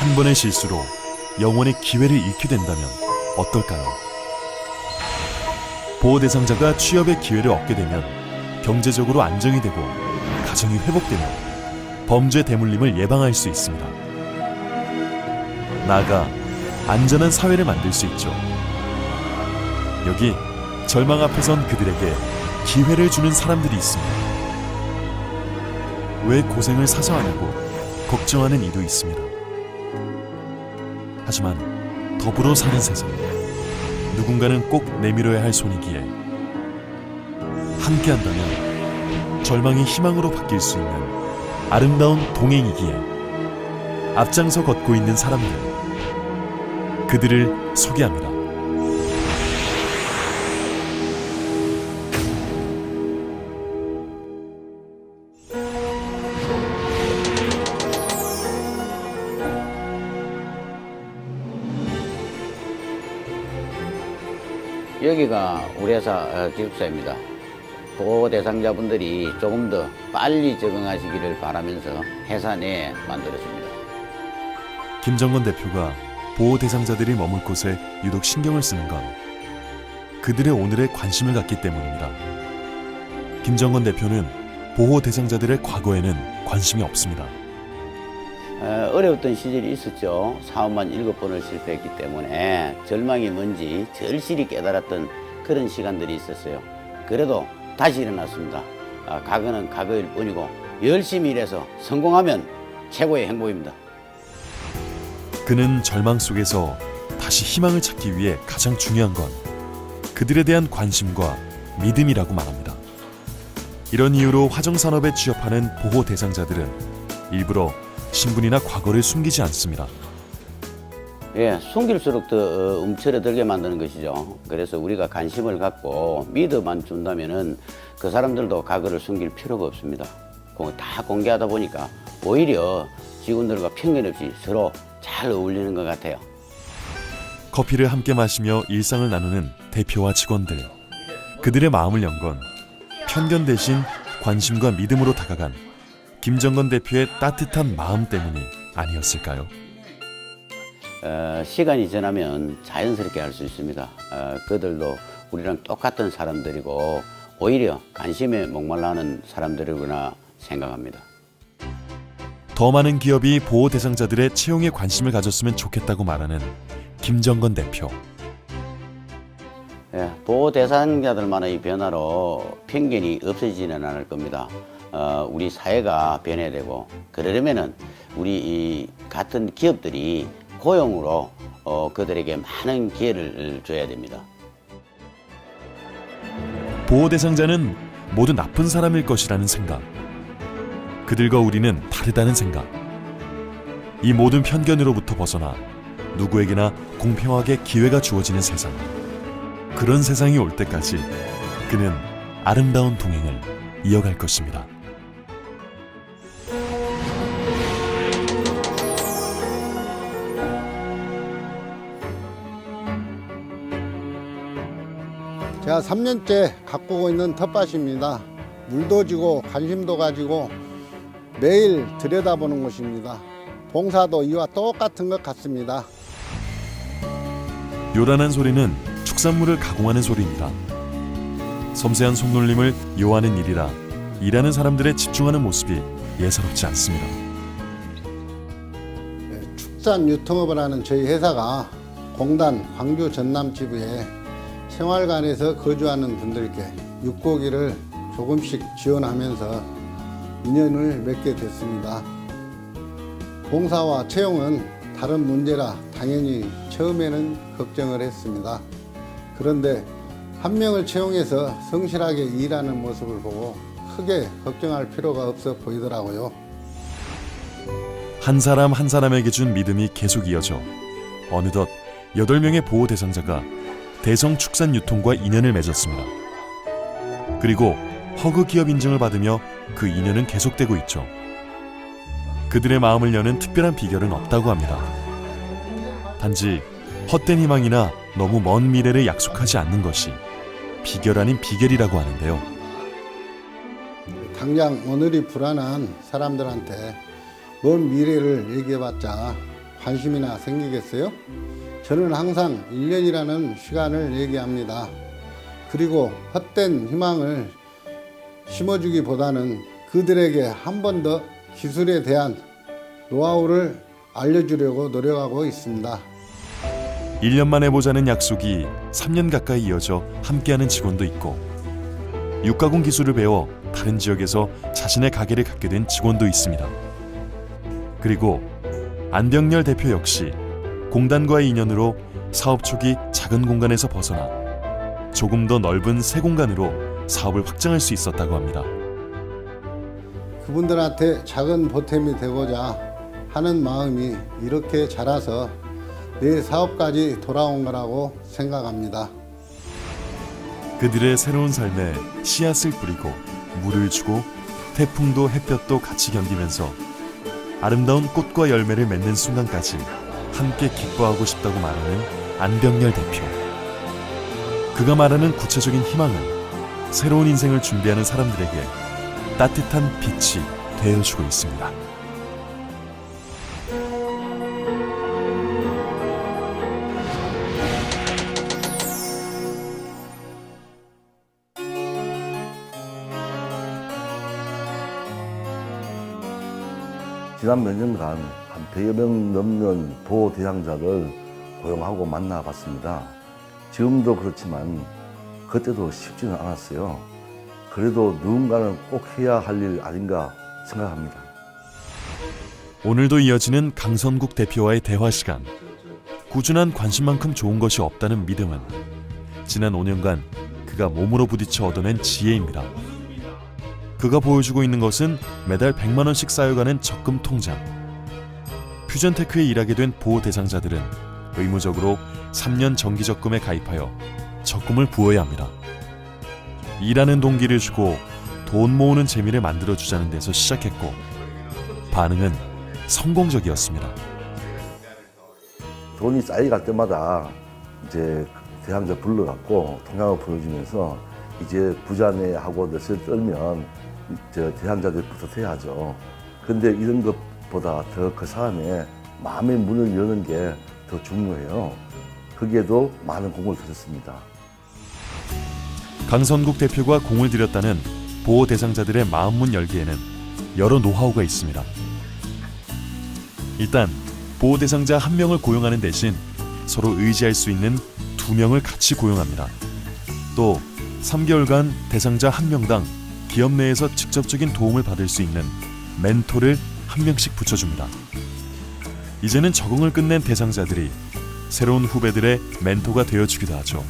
한 번의 실수로 영원의 기회를 잃게 된다면 어떨까요? 보호 대상자가 취업의 기회를 얻게 되면 경제적으로 안정이 되고 가정이 회복되며 범죄 대물림을 예방할 수 있습니다. 나아가 안전한 사회를 만들 수 있죠. 여기 절망 앞에선 그들에게 기회를 주는 사람들이 있습니다. 왜 고생을 사서 하냐고 걱정하는 이도 있습니다. 하지만 더불어 사는 세상, 누군가는 꼭 내밀어야 할 손이기에 함께한다면 절망이 희망으로 바뀔 수 있는 아름다운 동행이기에 앞장서 걷고 있는 사람들, 그들을 소개합니다. 여기가 우리 회사 기숙사입니다. 보호 대상자분들이 조금 더 빨리 적응하시기를 바라면서 회사 내에 만들었습니다. 김정건 대표가 보호 대상자들이 머물 곳에 유독 신경을 쓰는 건 그들의 오늘에 관심을 갖기 때문입니다. 김정건 대표는 보호 대상자들의 과거에는 관심이 없습니다. 어려웠던 시절이 있었죠. 사업만 7번을 실패했기 때문에 절망이 뭔지 절실히 깨달았던 그런 시간들이 있었어요. 그래도 다시 일어났습니다. 과거는 과거일 뿐이고 열심히 일해서 성공하면 최고의 행복입니다. 그는 절망 속에서 다시 희망을 찾기 위해 가장 중요한 건 그들에 대한 관심과 믿음이라고 말합니다. 이런 이유로 화정산업에 취업하는 보호 대상자들은 일부러 신분이나 과거를 숨기지 않습니다. 예, 숨길수록 더 움츠러들게 만드는 것이죠. 그래서 우리가 관심을 갖고 믿어만 준다면은 그 사람들도 과거를 숨길 필요가 없습니다. 다 공개하다 보니까 오히려 직원들과 편견 없이 서로 잘 어울리는 것 같아요. 커피를 함께 마시며 일상을 나누는 대표와 직원들. 그들의 마음을 연 건 편견 대신 관심과 믿음으로 다가간 김정건 대표의 따뜻한 마음 때문이 아니었을까요? 시간이 지나면 자연스럽게 할 수 있습니다. 그들도 우리랑 똑같은 사람들이고 오히려 관심에 목말라하는 사람들이구나 생각합니다. 더 많은 기업이 보호 대상자들의 채용에 관심을 가졌으면 좋겠다고 말하는 김정건 대표. 예, 보호 대상자들만의 변화로 편견이 없어지지는 않을 겁니다. 우리 사회가 변해야 되고 그러려면은 우리 이 같은 기업들이 고용으로 그들에게 많은 기회를 줘야 됩니다. 보호 대상자는 모두 나쁜 사람일 것이라는 생각. 그들과 우리는 다르다는 생각. 이 모든 편견으로부터 벗어나 누구에게나 공평하게 기회가 주어지는 세상. 그런 세상이 올 때까지 그는 아름다운 동행을 이어갈 것입니다. 제가 3년째 가꾸고 있는 텃밭입니다. 물도 주고 관심도 가지고 매일 들여다보는 곳입니다. 봉사도 이와 똑같은 것 같습니다. 요란한 소리는 축산물을 가공하는 소리입니다. 섬세한 손놀림을 요하는 일이라 일하는 사람들의 집중하는 모습이 예사롭지 않습니다. 축산 유통업을 하는 저희 회사가 공단 광주 전남 지부에 생활관에서 거주하는 분들께 육고기를 조금씩 지원하면서 인연을 맺게 됐습니다. 봉사와 채용은 다른 문제라 당연히 처음에는 걱정을 했습니다. 그런데 한 명을 채용해서 성실하게 일하는 모습을 보고 크게 걱정할 필요가 없어 보이더라고요. 한 사람 한 사람에게 준 믿음이 계속 이어져 어느덧 8명의 보호 대상자가 대성축산유통과 인연을 맺었습니다. 그리고 허그 기업 인증을 받으며 그 인연은 계속되고 있죠. 그들의 마음을 여는 특별한 비결은 없다고 합니다. 단지 헛된 희망이나 너무 먼 미래를 약속하지 않는 것이 비결 아닌 비결이라고 하는데요. 당장 오늘이 불안한 사람들한테 먼 미래를 얘기해봤자 관심이나 생기겠어요? 저는 항상 1년이라는 시간을 얘기합니다. 그리고 헛된 희망을 심어주기보다는 그들에게 한 번 더 기술에 대한 노하우를 알려주려고 노력하고 있습니다. 1년 만에 보자는 약속이 3년 가까이 이어져 함께하는 직원도 있고 육가공 기술을 배워 다른 지역에서 자신의 가게를 갖게 된 직원도 있습니다. 그리고 안병열 대표 역시 공단과의 인연으로 사업 초기 작은 공간에서 벗어나 조금 더 넓은 새 공간으로 사업을 확장할 수 있었다고 합니다. 그분들한테 작은 보탬이 되고자 하는 마음이 이렇게 자라서 내 사업까지 돌아온 거라고 생각합니다. 그들의 새로운 삶에 씨앗을 뿌리고 물을 주고 태풍도 햇볕도 같이 견디면서 아름다운 꽃과 열매를 맺는 순간까지 함께 기뻐하고 싶다고 말하는 안병열 대표. 그가 말하는 구체적인 희망은 새로운 인생을 준비하는 사람들에게 따뜻한 빛이 되어주고 있습니다. 지난 몇 년간 한 100여 명 넘는 보호 대상자를 고용하고 만나봤습니다. 지금도 그렇지만 그때도 쉽지는 않았어요. 그래도 누군가는 꼭 해야 할 일 아닌가 생각합니다. 오늘도 이어지는 강선국 대표와의 대화 시간. 꾸준한 관심만큼 좋은 것이 없다는 믿음은 지난 5년간 그가 몸으로 부딪혀 얻어낸 지혜입니다. 그가 보여주고 있는 것은 매달 100만 원씩 쌓여가는 적금 통장. 퓨전테크에 일하게 된 보호 대상자들은 의무적으로 3년 정기적금에 가입하여 적금을 부어야 합니다. 일하는 동기를 주고 돈 모으는 재미를 만들어주자는 데서 시작했고 반응은 성공적이었습니다. 돈이 쌓여갈 때마다 이제 대상자 불러갖고 통장을 보여주면서 이제 부자네 하고 넷을 떨면 대상자들이 뿌듯해하죠. 근데 이런 것보다 더 그 사람의 마음의 문을 여는 게 더 중요해요. 거기에도 많은 공을 들였습니다. 강선국 대표가 공을 들였다는 보호 대상자들의 마음문 열기에는 여러 노하우가 있습니다. 일단 보호 대상자 1명을 고용하는 대신 서로 의지할 수 있는 2명을 같이 고용합니다. 또 3개월간 대상자 1명당 기업 내에서 직접적인 도움을 받을 수 있는 멘토를 1명씩 붙여줍니다. 이제는 적응을 끝낸 대상자들이 새로운 후배들의 멘토가 되어주기도 하죠.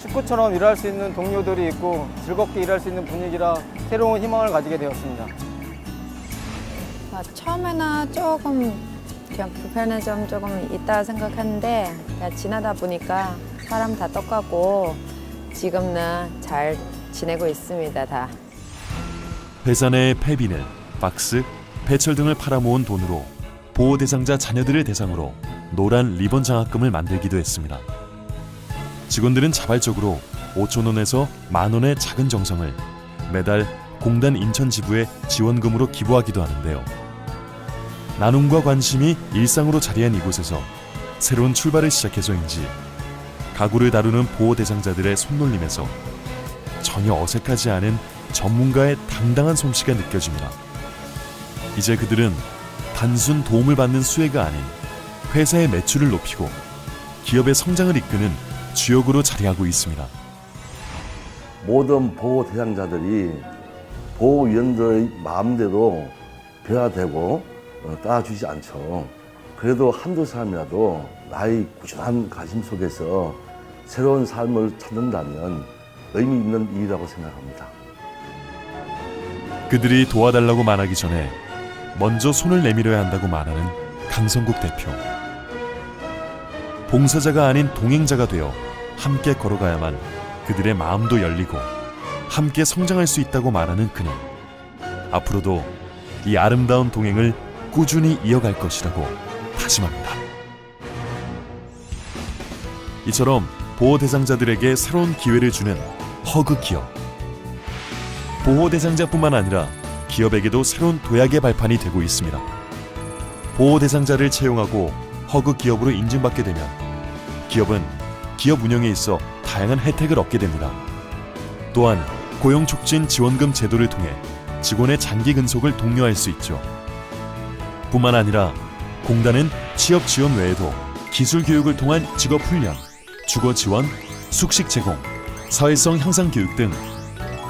식구처럼 일할 수 있는 동료들이 있고 즐겁게 일할 수 있는 분위기라 새로운 희망을 가지게 되었습니다. 처음에는 조금 그냥 불편한 점 조금 있다 생각했는데 지나다 보니까 사람 다 똑같고 지금은 잘 지내고 있습니다. 다. 회사 내의 폐비늘, 박스, 배철 등을 팔아모은 돈으로 보호 대상자 자녀들을 대상으로 노란 리본 장학금을 만들기도 했습니다. 직원들은 자발적으로 5,000원에서 10,000원의 작은 정성을 매달 공단 인천 지부에 지원금으로 기부하기도 하는데요. 나눔과 관심이 일상으로 자리한 이곳에서 새로운 출발을 시작해서인지 가구를 다루는 보호 대상자들의 손놀림에서 전혀 어색하지 않은 전문가의 당당한 솜씨가 느껴집니다. 이제 그들은 단순 도움을 받는 수혜가 아닌 회사의 매출을 높이고 기업의 성장을 이끄는 주역으로 자리하고 있습니다. 모든 보호 대상자들이 보호위원들의 마음대로 변화되고 따라주지 않죠. 그래도 한두 사람이라도 나의 꾸준한 관심 속에서 새로운 삶을 찾는다면 의미 있는 일이라고 생각합니다. 그들이 도와달라고 말하기 전에 먼저 손을 내밀어야 한다고 말하는 강선국 대표. 봉사자가 아닌 동행자가 되어 함께 걸어가야만 그들의 마음도 열리고 함께 성장할 수 있다고 말하는 그는 앞으로도 이 아름다운 동행을 꾸준히 이어갈 것이라고 다짐합니다. 이처럼 보호 대상자들에게 새로운 기회를 주는 허그 기업. 보호 대상자뿐만 아니라 기업에게도 새로운 도약의 발판이 되고 있습니다. 보호 대상자를 채용하고 허그 기업으로 인증받게 되면 기업은 기업 운영에 있어 다양한 혜택을 얻게 됩니다. 또한 고용 촉진 지원금 제도를 통해 직원의 장기 근속을 독려할 수 있죠. 뿐만 아니라 공단은 취업 지원 외에도 기술 교육을 통한 직업 훈련, 주거 지원, 숙식 제공, 사회성 향상 교육 등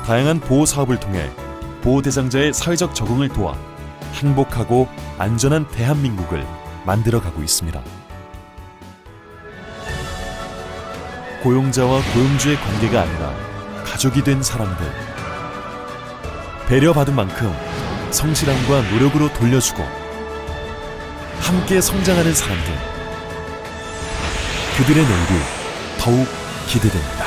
다양한 보호 사업을 통해 보호 대상자의 사회적 적응을 도와 행복하고 안전한 대한민국을 만들어가고 있습니다. 고용자와 고용주의 관계가 아니라 가족이 된 사람들. 배려받은 만큼 성실함과 노력으로 돌려주고 함께 성장하는 사람들. 그들의 내일이 더욱 기대됩니다.